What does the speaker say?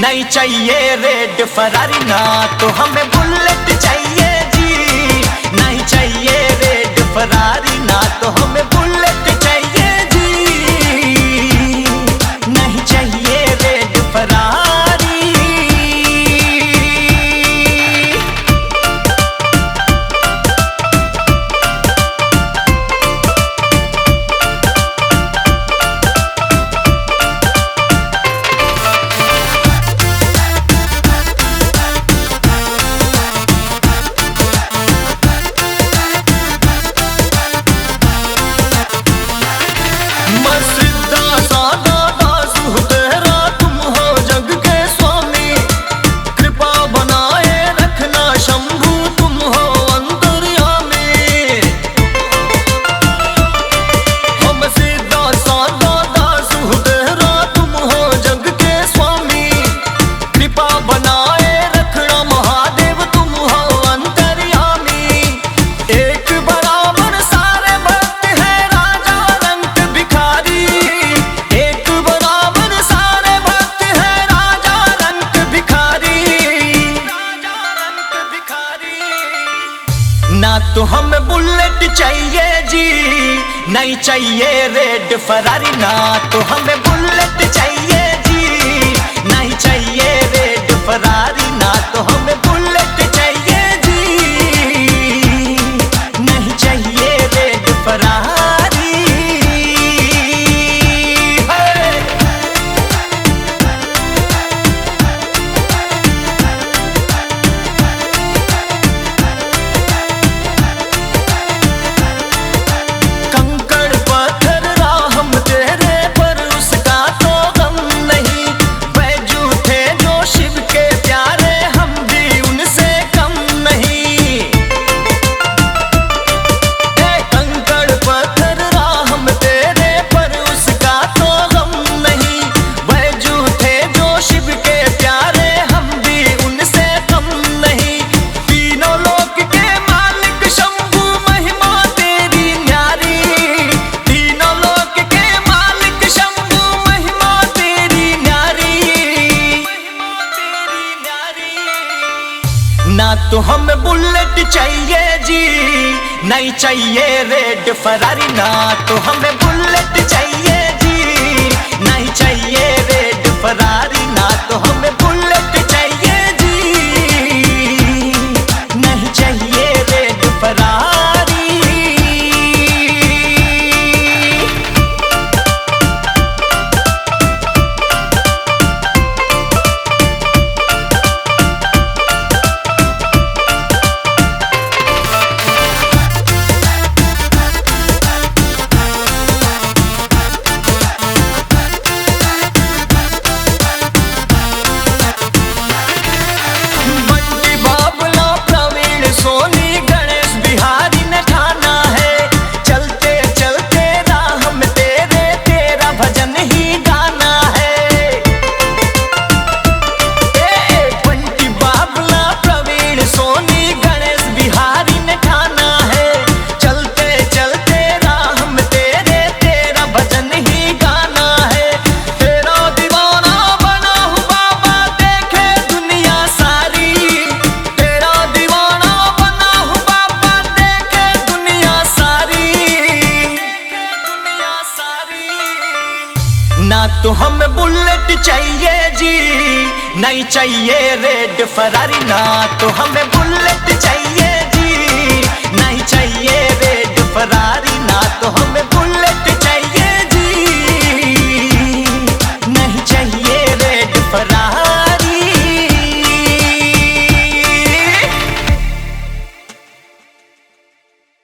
नहीं चाहिए रेड फरारी ना तो हमें बुलेट चाहिए जी। नहीं चाहिए रेड फरारी ना तो हमें बुलेट चाहिए जी। नहीं चाहिए रेड फरारी। ना तो हमें बुलेट चाहिए जी। नहीं चाहिए रेड फरारी ना तो हमें बुलेट चाहिए जी। नहीं चाहिए रेड फरारी ना तो हमें बुलेट चाहिए जी। नहीं चाहिए रेड फरारी। ना तो हमें बुलेट चाहिए जी। नहीं चाहिए रेड फरारी ना तो हमें बुलेट चाहिए जी। नहीं चाहिए रेड फरारी ना तो हमें बुलेट चाहिए जी। नहीं चाहिए रेड फरारी। ना तो हमें बुलेट चाहिए जी। नहीं चाहिए रेड फरारी ना तो हमें बुलेट चाहिए जी। नहीं चाहिए रेड फरारी ना तो हमें